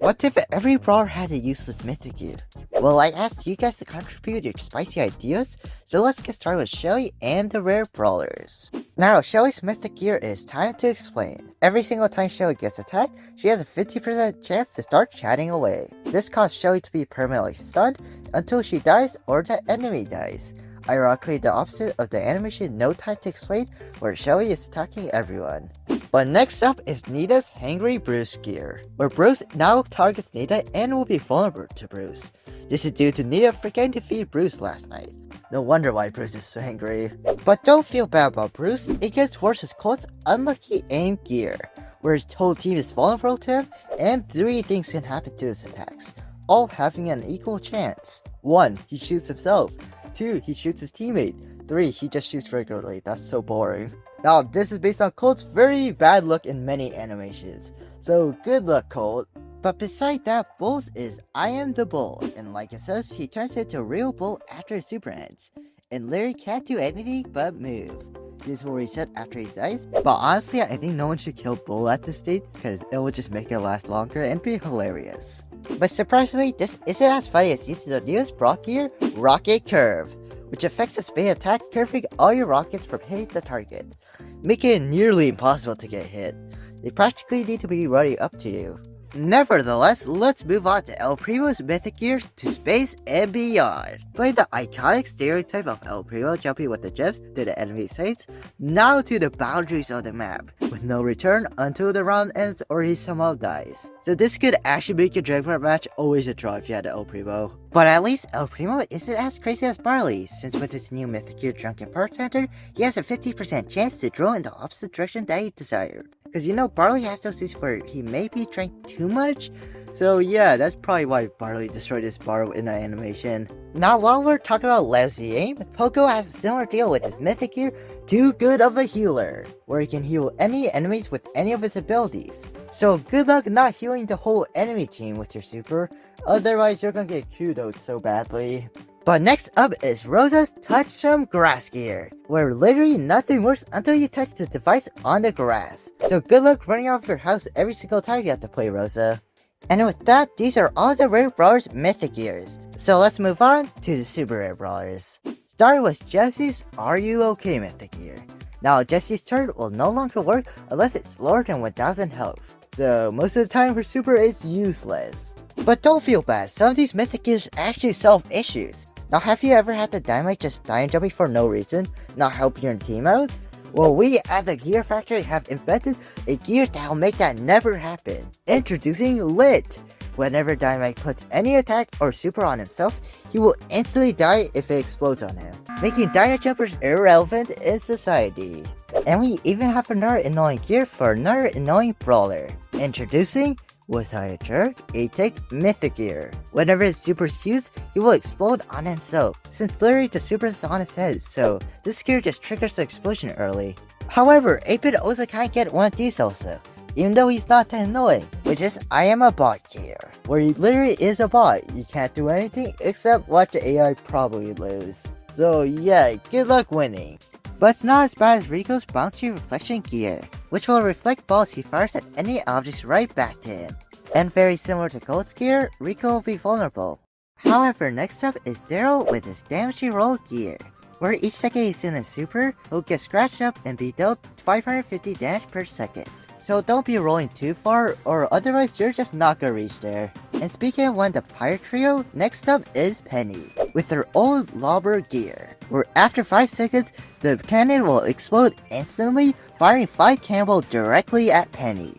What if every brawler had a useless mythic gear? Well, I asked you guys to contribute your spicy ideas, so let's get started with Shelly and the rare brawlers. Now, Shelly's mythic gear is time to explain. Every single time Shelly gets attacked, she has a 50% chance to start chatting away. This causes Shelly to be permanently stunned until she dies or the enemy dies. Ironically, the opposite of the animation No Time to Explain, where Shelly is attacking everyone. But next up is Nita's Hangry Bruce gear, where Bruce now targets Nita and will be vulnerable to Bruce. This is due to Nita forgetting to feed Bruce last night. No wonder why Bruce is so angry. But don't feel bad about Bruce, it gets worse with Colt's unlucky aim gear, where his whole team is vulnerable to him, and 3 things can happen to his attacks, all having an equal chance. 1. He shoots himself. 2. He shoots his teammate. 3. He just shoots regularly. That's so boring. Now, this is based on Colt's very bad luck in many animations, so good luck, Colt. But beside that, Bull's is I am the Bull, and like it says, he turns into a real bull after his super ends, and Larry can't do anything but move. This will reset after he dies, but honestly, I think no one should kill Bull at this state, because it will just make it last longer and be hilarious. But surprisingly, this isn't as funny as using the newest Brock gear, Rocket Curve, which affects the speed attack, curving all your rockets from hitting the target, making it nearly impossible to get hit. They practically need to be running up to you. Nevertheless, let's move on to El Primo's mythic gears to space and beyond. Playing the iconic stereotype of El Primo jumping with the gems to the enemy sites, now to the boundaries of the map, with no return until the round ends or he somehow dies. So this could actually make your Dragonfire match always a draw if you had El Primo. But at least El Primo isn't as crazy as Barley, since with his new mythic gear Drunken Bartender, he has a 50% chance to draw in the opposite direction that he desired. Because you know, Barley has those things where he maybe drank too much, so yeah, that's probably why Barley destroyed his bar in the animation. Now while we're talking about lousy aim, Poco has a similar deal with his mythic gear, Too Good of a Healer, where he can heal any enemies with any of his abilities. So good luck not healing the whole enemy team with your super, otherwise you're gonna get kudoed so badly. But next up is Rosa's Touch Some Grass gear, where literally nothing works until you touch the device on the grass. So good luck running out of your house every single time you have to play Rosa. And with that, these are all the rare brawlers mythic gears. So let's move on to the super rare brawlers. Starting with Jesse's Are You Okay mythic gear. Now Jesse's turn will no longer work unless it's lower than 1000 health. So most of the time her super is useless. But don't feel bad, some of these mythic gears actually solve issues. Now have you ever had the Dynamite just dying jumping for no reason, not helping your team out? Well, we at the Gear Factory have invented a gear that will make that never happen. Introducing Lit! Whenever Dynamite puts any attack or super on himself, he will instantly die if it explodes on him, making Dino Jumpers irrelevant in society. And we even have another annoying gear for another annoying brawler. Introducing Was I a Jerk? A-Tech Mythic Gear. Whenever his super is used, he will explode on himself, since literally the super is on his head, so this gear just triggers the explosion early. However, 8-Bit also can't get one of these also, even though he's not that annoying, which is I Am a Bot gear, where he literally is a bot. You can't do anything except watch the AI probably lose. So yeah, good luck winning. But it's not as bad as Rico's Bouncy Reflection gear, which will reflect balls he fires at any objects right back to him. And very similar to Colt's gear, Rico will be vulnerable. However, next up is Daryl with his Damage Roll gear, where each second he's in a super, he'll get scratched up and be dealt 550 damage per second. So don't be rolling too far, or otherwise you're just not gonna reach there. And speaking of one of the fire trio, next up is Penny, with her old Lobber gear, where after 5 seconds, the cannon will explode instantly, firing 5 cannonballs directly at Penny.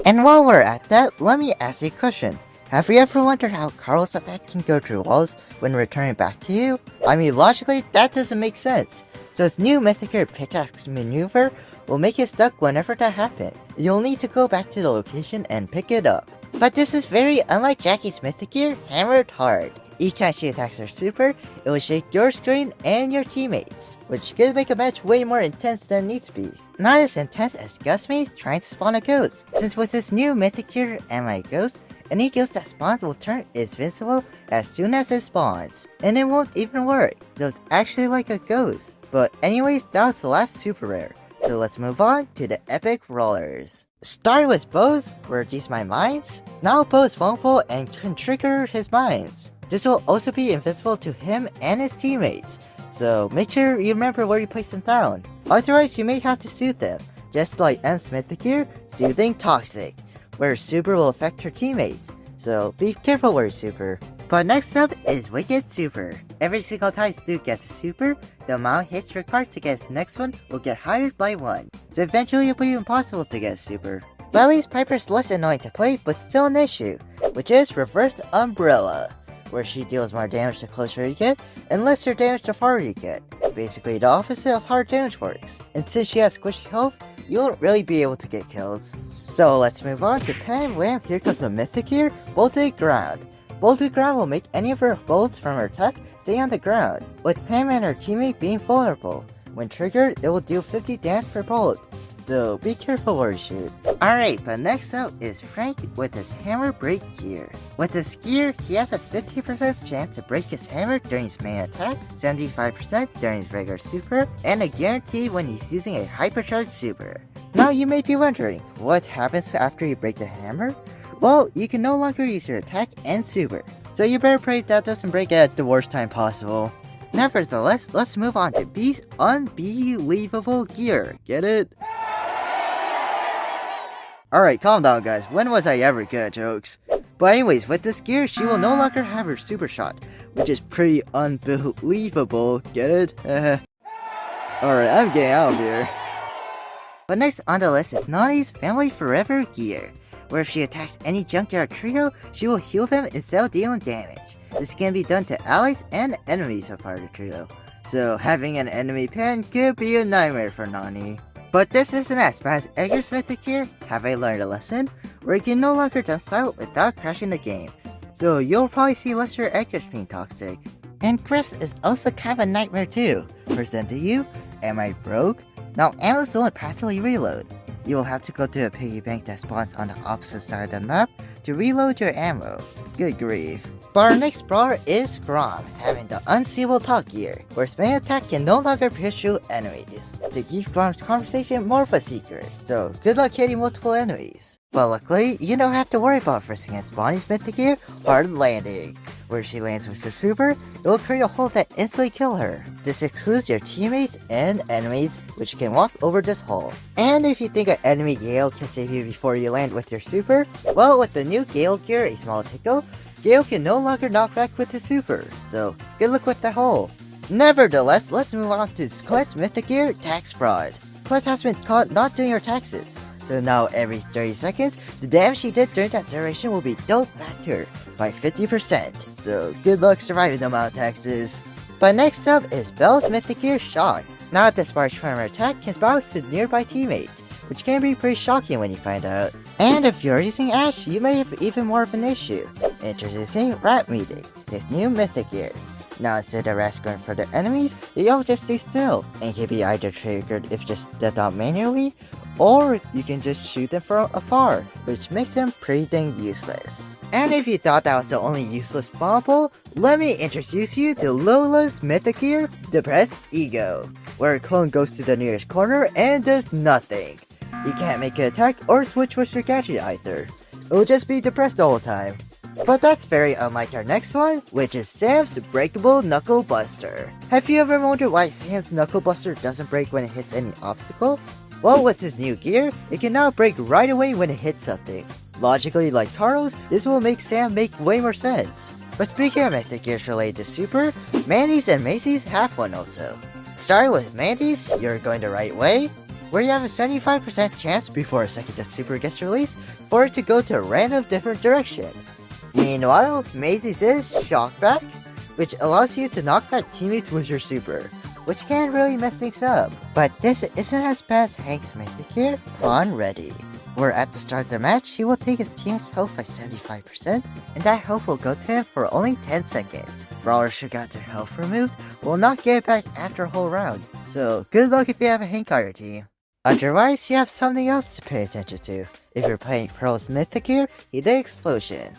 And while we're at that, let me ask you a question. Have you ever wondered how Carl's attack can go through walls when returning back to you? I mean, logically, that doesn't make sense. So his new mythic gear Pickaxe Maneuver will make it stuck whenever that happens. You'll need to go back to the location and pick it up. But this is very unlike Jackie's mythic gear, Hammered Hard. Each time she attacks her super, it will shake your screen and your teammates, which could make a match way more intense than it needs to be. Not as intense as Gustmate's trying to spawn a ghost, since with this new mythic gear, Am I a Ghost? Any ghost that spawns will turn invincible as soon as it spawns, and it won't even work, so it's actually like a ghost. But anyways, that was the last super rare. So let's move on to the epic Brawlers. Starting with Bo's, where these my mines. Now Bo is vulnerable and can trigger his mines. This will also be invisible to him and his teammates, so make sure you remember where you place them down. Otherwise, you may have to soothe them, just like M's Mythic here, Soothing Toxic, where Super will affect her teammates, so be careful where you Super. But next up is Wicked Super. Every single time Stu gets a Super, the amount hits required to get his next one will get higher by 1, so eventually it'll be impossible to get a Super. But at least Piper's less annoying to play, but still an issue, which is Reversed Umbrella, where she deals more damage the closer you get, and lesser damage the farther you get. Basically the opposite of how damage works. And since she has squishy health, you won't really be able to get kills. So let's move on to Pam. Wham, here comes the Mythic here, Bolted Ground. Bolted Ground will make any of her bullets from her attack stay on the ground, with Pam and her teammate being vulnerable. When triggered, it will deal 50 damage per bullet, so be careful where you shoot. Alright, but next up is Frank with his Hammer Break gear. With this gear, he has a 50% chance to break his hammer during his main attack, 75% during his regular super, and a guarantee when he's using a hypercharged super. Now you may be wondering, what happens after you break the hammer? Well, you can no longer use your attack and super, so you better pray that doesn't break at the worst time possible. Nevertheless, let's move on to B's unbelievable gear. Get it? Alright, calm down guys, when was I ever good at jokes? But anyways, with this gear, she will no longer have her super shot, which is pretty unbelievable. Get it? Alright, I'm getting out of here. But next on the list is Nani's Family Forever gear, where if she attacks any junkyard trio, she will heal them instead of dealing damage. This can be done to allies and enemies of part of the trio, so having an enemy pen could be a nightmare for Nani. But this isn't as bad as Edgar's Mythic here. Have I learned a lesson? Where you can no longer jump style without crashing the game, so you'll probably see lesser Edgar's being toxic. And Chris is also kind of a nightmare too. Present to you, am I broke? Now ammo's the only path to reload. You will have to go to a piggy bank that spawns on the opposite side of the map to reload your ammo. Good grief. But our next brawler is Groh, having the Unseeable Talk gear, where his main attack can no longer pierce through enemies, to keep Groh's conversation more of a secret, so good luck hitting multiple enemies. But luckily, you don't have to worry about first against Bonnie's Mythic gear, Hard Landing, where she lands with the super, it will create a hole that instantly kill her. This excludes your teammates and enemies, which can walk over this hole. And if you think an enemy Gale can save you before you land with your super, well, with the new Gale gear, a small tickle, Gale can no longer knock back with the super, so good luck with the hole. Nevertheless, let's move on to Colette's Mythic gear, Tax Fraud. Colette has been caught not doing her taxes, so now every 30 seconds, the damage she did during that duration will be dealt back to her by 50%, so good luck surviving the amount of taxes. But next up is Belle's Mythic gear, Shock. Now that the sparks from her attack can bounce to nearby teammates, which can be pretty shocking when you find out. And if you're using Ash, you may have even more of an issue. Introducing Rat Mythic, his new Mythic gear. Now instead of rats going for the enemies, they all just stay still, and can be either triggered if just dealt out manually, or you can just shoot them from afar, which makes them pretty dang useless. And if you thought that was the only useless spawnable, let me introduce you to Lola's Mythic gear, Depressed Ego, where a clone goes to the nearest corner and does nothing. You can't make an attack or switch with your gadget either. It'll just be depressed the whole time. But that's very unlike our next one, which is Sam's Breakable Knuckle Buster. Have you ever wondered why Sam's Knuckle Buster doesn't break when it hits any obstacle? Well, with this new gear, it can now break right away when it hits something. Logically, like Carl's, this will make Sam make way more sense. But speaking of Mythic gears related to Super, Mandy's and Macy's have one also. Starting with Mandy's, you're going the right way, where you have a 75% chance before a second the Super gets released for it to go to a random different direction. Meanwhile, Macy's is Shockback, which allows you to knock back teammates with your super, which can really mess things up. But this isn't as bad as Hank's Mythic here, Pawn Ready, where at the start of the match, he will take his team's health by 75%, and that health will go to him for only 10 seconds. Brawlers who got their health removed will not get it back after a whole round, so good luck if you have a Hank on your team. Otherwise, you have something else to pay attention to. If you're playing Pearl's Mythic here, Heated Explosion.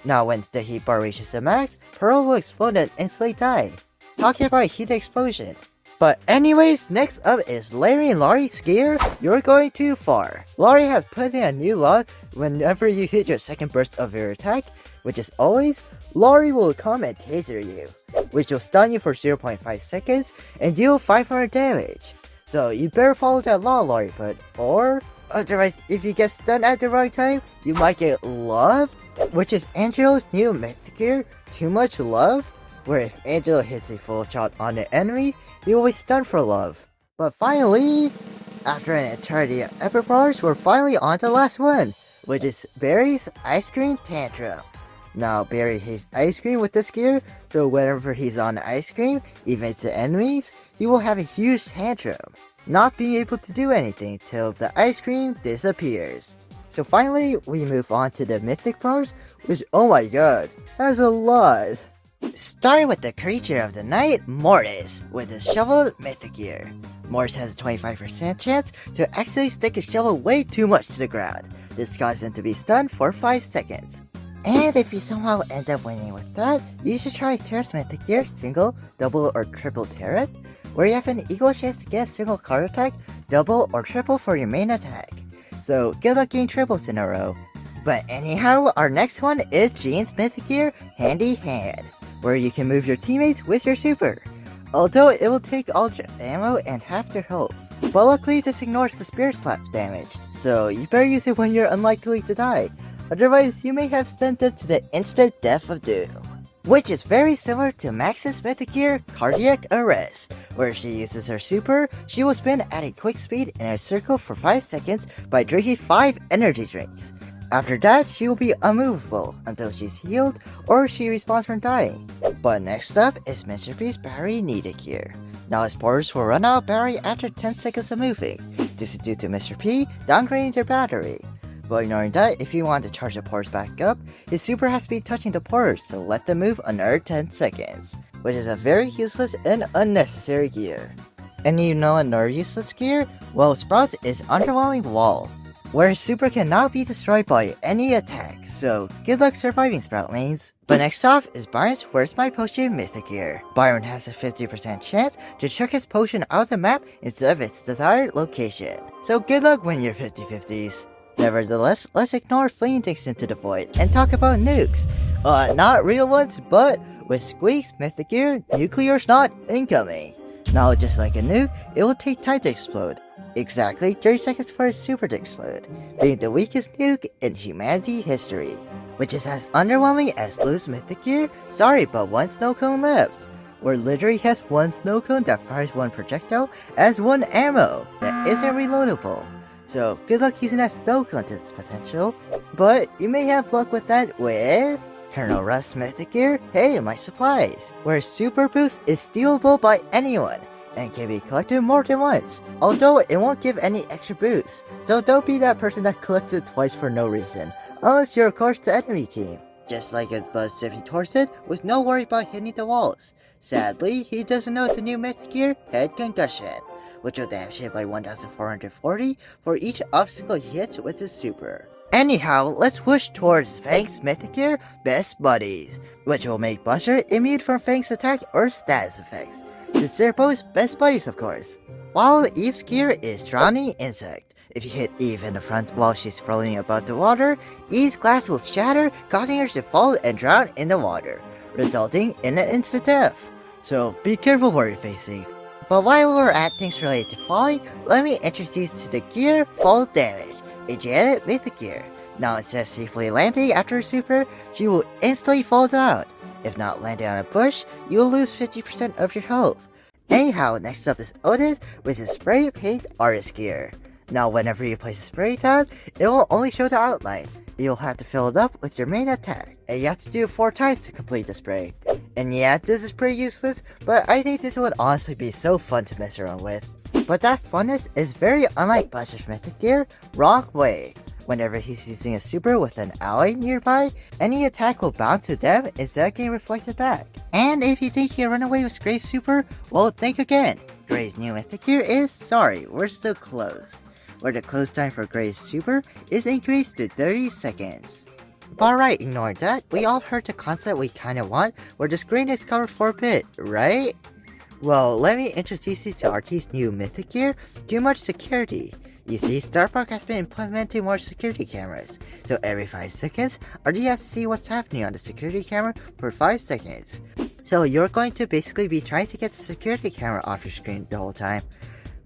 Now when the heat bar reaches the max, Pearl will explode and instantly die. Talking about Heated Explosion, But anyways, next up is Larry and Laurie's gear. You're going too far. Laurie has put in a new log whenever you hit your second burst of your attack, which is always, Laurie will come and taser you, which will stun you for 0.5 seconds and deal 500 damage. So you better follow that law, Laurie, or otherwise if you get stunned at the wrong time, you might get love, which is Angelo's new mythic gear, Too Much Love, where if Angelo hits a full shot on the enemy, he will be stunned for love. But finally, after an eternity of epic brawlers, we're finally on to the last one, which is Barry's Ice Cream Tantrum. Now Barry hates ice cream with this gear, so whenever he's on ice cream, even to enemies, he will have a huge tantrum, not being able to do anything till the ice cream disappears. So finally, we move on to the Mythic Brawlers, which, oh my god, that's a lot. Starting with the creature of the night, Mortis, with his shovel mythic gear. Mortis has a 25% chance to actually stick his shovel way too much to the ground. This causes him to be stunned for 5 seconds. And if you somehow end up winning with that, you should try Terra's mythic gear, single, double, or triple turret, where you have an equal chance to get a single card attack, double, or triple for your main attack. So good luck getting triples in a row. But anyhow, our next one is Jean's mythic gear, Handy Hand, where you can move your teammates with your super, although it will take all your ammo and half their health. But luckily this ignores the Spirit Slap damage, so you better use it when you're unlikely to die, otherwise you may have sent them to the instant death of doom. Which is very similar to Max's mythic gear, Cardiac Arrest, where she uses her super, she will spin at a quick speed in a circle for 5 seconds by drinking 5 energy drinks. After that, she will be unmovable until she's healed or she respawns from dying. But next up is Mr. P's battery needed gear. Now his porters will run out of battery after 10 seconds of moving. This is due to Mr. P downgrading their battery. But ignoring that, if you want to charge the porters back up, his super has to be touching the porters to let them move another 10 seconds, which is a very useless and unnecessary gear. And you know another useless gear? Well, Sprout's is Underwhelming Wall, where his super cannot be destroyed by any attack, so good luck surviving, Sprout lanes. But next off is Byron's Where's My Potion mythic gear. Byron has a 50% chance to chuck his potion out of the map instead of its desired location, so good luck when you're 50-50s. Nevertheless, let's ignore flinging things into the void and talk about nukes. Not real ones, but with Squeak's mythic gear, nuclear's not incoming. Now just like a nuke, it will take time to explode. Exactly 30 seconds for a super to explode, being the weakest nuke in humanity history. Which is as underwhelming as Lou's mythic gear, sorry but one snow cone left. Where literally has one snow cone that fires one projectile as one ammo that isn't reloadable. So good luck using that snow cone to its potential, but you may have luck with that with Colonel Ruff's mythic gear, Hey My Supplies, where super boost is stealable by anyone and can be collected more than once, although it won't give any extra boosts, so don't be that person that collects it twice for no reason, unless you're of course the enemy team. Just like a Buzz Zippy Torsid with no worry about hitting the walls. Sadly, he doesn't know the new mythic gear, Head Concussion, which will damage hit by 1440 for each obstacle he hits with his super. Anyhow, let's push towards Fang's mythic gear, Best Buddies, which will make Buster immune from Fang's attack or status effects, since they're both best buddies of course. While Eve's gear is Drowning Insect. If you hit Eve in the front while she's floating above the water, Eve's glass will shatter, causing her to fall and drown in the water, resulting in an instant death. So be careful where you're facing. But while we're at things related to falling, let me introduce to the gear Fall Damage, a Janet mythic gear. Now instead of safely landing after her super, she will instantly fall down. If not landing on a bush, you will lose 50% of your health. Anyhow, next up is Otis with his Spray Paint Artist gear. Now whenever you place a spray down, it will only show the outline. You'll have to fill it up with your main attack, and you have to do it 4 times to complete the spray. And yeah, this is pretty useless, but I think this would honestly be so fun to mess around with. But that funness is very unlike Buster's mythic gear, Wrong Way. Whenever he's using a super with an ally nearby, any attack will bounce to them instead of getting reflected back. And if you think you can run away with Gray's super, well think again. Gray's new mythic gear is Sorry, We're Still Closed, where the close time for Gray's super is increased to 30 seconds. Alright, ignore that, we all heard the concept we kinda want, where the screen is covered for a bit, right? Well, let me introduce you to our team's new Mythic gear, Too Much Security. You see, Star Park has been implementing more security cameras, so every 5 seconds, our team has to see what's happening on the security camera for 5 seconds. So you're going to basically be trying to get the security camera off your screen the whole time,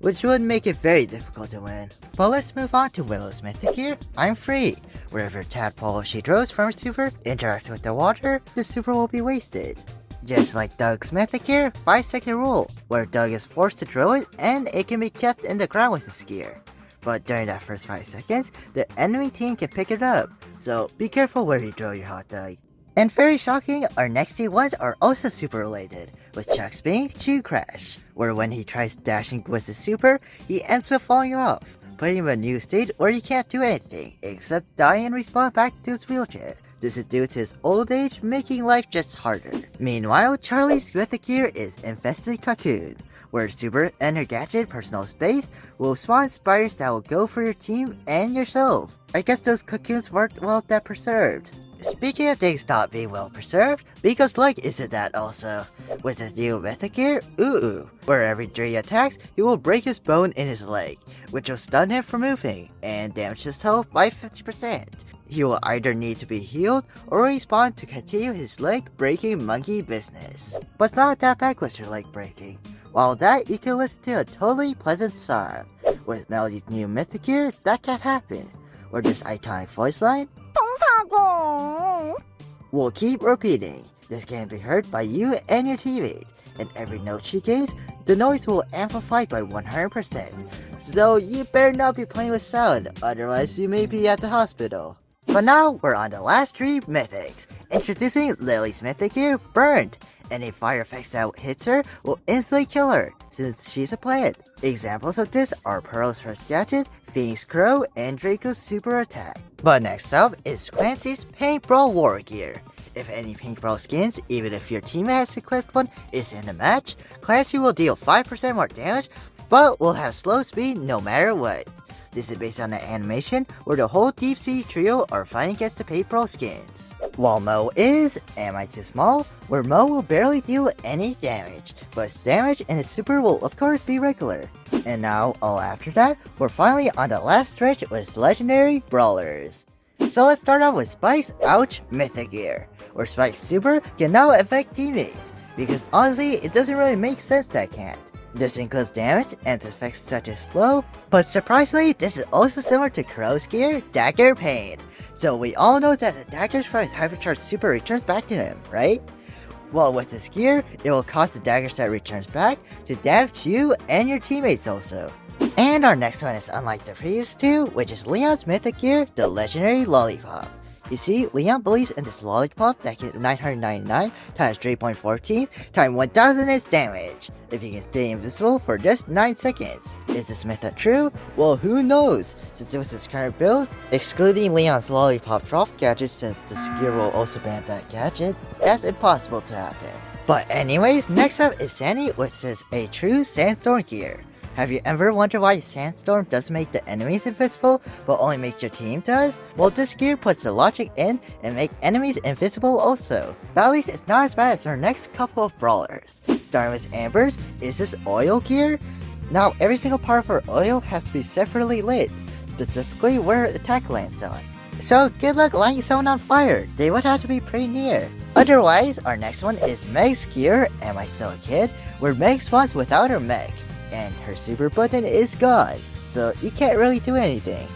which would make it very difficult to win. But let's move on to Willow's Mythic gear, I'm Free. Wherever Tadpole she throws from her super interacts with the water, the super will be wasted. Just like Doug's Mythic gear, 5-second rule, where Doug is forced to throw it and it can be kept in the ground with his gear. But during that first 5 seconds, the enemy team can pick it up, so be careful where you throw your hot dog. And very shocking, our next two ones are also super related, with Chuck's being Chew Crash, where when he tries dashing with his super, he ends up falling off, putting him in a new state where he can't do anything except die and respawn back to his wheelchair. This is due to his old age, making life just harder. Meanwhile, Charlie's Mythic gear is Infested Cocoon, where Super and her gadget personal space will spawn spiders that will go for your team and yourself. I guess those cocoons weren't well that preserved. Speaking of things not being well preserved, Biko's leg isn't that also. With his new Mythic gear, where every 3 attacks, he will break his bone in his leg, which will stun him from moving, and damage his health by 50%. He will either need to be healed or respawn to continue his leg breaking monkey business. But it's not that bad with your leg breaking. While that, you can listen to a totally pleasant song. With Melody's new Mythic gear, that can't happen. Or this iconic voice line, will keep repeating. This can be heard by you and your teammates, and every note she gives, the noise will amplify by 100%. So you better not be playing with sound, otherwise you may be at the hospital. But now, we're on the last 3 Mythics. Introducing Lily's Mythic gear, Burned. Any fire effects that hits her will instantly kill her, since she's a plant. Examples of this are Pearl's first gadget, Phoenix Groh, and Draco's super attack. But next up is Clancy's Paintball War gear. If any paintball skins, even if your teammate has equipped one, is in the match, Clancy will deal 5% more damage, but will have slow speed no matter what. This is based on the animation where the whole Deep Sea trio are fighting against the paintball skins. While Mo is, Am I Too Small, where Mo will barely deal any damage, but his damage and his super will of course be regular. And now, all after that, we're finally on the last stretch with Legendary Brawlers. So let's start off with Spike's Ouch Mythic gear, where Spike's super can now affect teammates, because honestly, it doesn't really make sense that it can't. This includes damage and effects such as slow, but surprisingly, this is also similar to Crow's gear, Dagger Pain. So we all know that the daggers from his hypercharged super returns back to him, right? Well, with this gear, it will cause the daggers that returns back to damage you and your teammates also. And our next one is unlike the previous two, which is Leon's Mythic gear, the Legendary Lollipop. You see, Leon believes in this lollipop that can 999 times 3.14 times 1000 its damage, if you can stay invisible for just 9 seconds. Is this method true? Well, who knows, since it was his current build, excluding Leon's lollipop drop gadget since the gear will also ban that gadget, that's impossible to happen. But anyways, next up is Sandy, which is a true Sandstorm gear. Have you ever wondered why Sandstorm doesn't make the enemies invisible, but only makes your team does? Well, this gear puts the logic in and make enemies invisible also. But at least it's not as bad as our next couple of brawlers. Starting with Amber's, is this oil gear? Now, every single part of her oil has to be separately lit, specifically where the attack lands on. So good luck lighting someone on fire, they would have to be pretty near. Otherwise, our next one is Meg's gear, Am I Still a Kid? Where Meg spawns without her Meg, and her super button is gone, so you can't really do anything.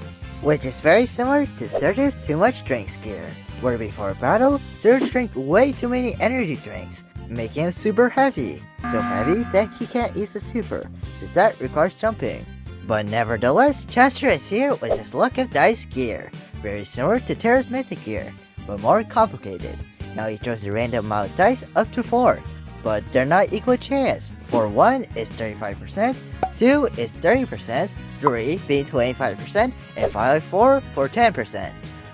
Which is very similar to Surge's Too Much Drinks gear, where before battle, Surge drank way too many energy drinks, making him super heavy. So heavy that he can't use the super, since that requires jumping. But nevertheless, Chester is here with his Luck of Dice gear, very similar to Terra's Mythic gear, but more complicated. Now he throws a random amount of dice up to 4, but they're not equal chance. For 1 is 35%, 2 is 30%, 3 being 25%, and finally 4 for 10%.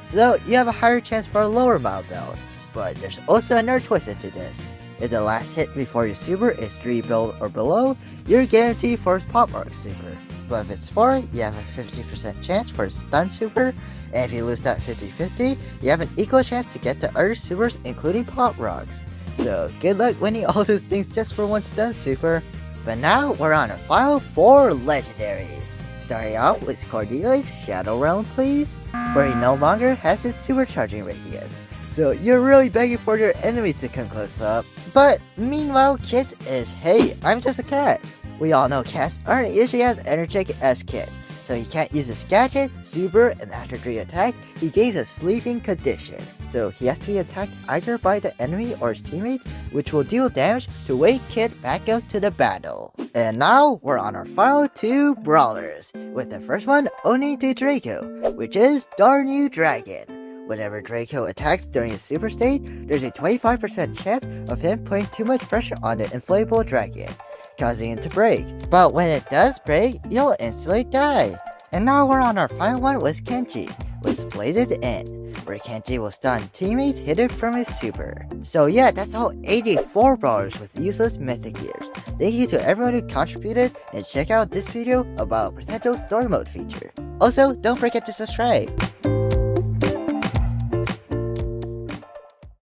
So you have a higher chance for a lower amount of health. But there's also another twist into this. If the last hit before your super is 3 build or below, you're guaranteed for his Pop Rock super. But if it's 4, you have a 50% chance for a stun super, and if you lose that 50-50, you have an equal chance to get the other supers including Pop Rocks. So good luck winning all those things just for one stun super. But now we're on our final 4 Legendaries. Starting off with Cordelia's Shadow Realm, please, where he no longer has his supercharging radius. So you're really begging for your enemies to come close up. But meanwhile, Kiss is, hey, I'm just a cat. We all know cats aren't usually as energetic as Kid, so he can't use his gadget, super, and after 3 attacks, he gains a sleeping condition. So he has to be attacked either by the enemy or his teammates, which will deal damage to wake Kid back up to the battle. And now, we're on our final 2 Brawlers, with the first one owning to Draco, which is Darn You Dragon. Whenever Draco attacks during his super state, there's a 25% chance of him putting too much pressure on the inflatable dragon, causing it to break. But when it does break, you'll instantly die. And now we're on our final one with Kenji, with Bladed End, where Kenji will stun teammates hidden from his super. So yeah, that's all 84 Brawlers with useless Mythic gears. Thank you to everyone who contributed, and check out this video about potential story mode feature. Also, don't forget to subscribe.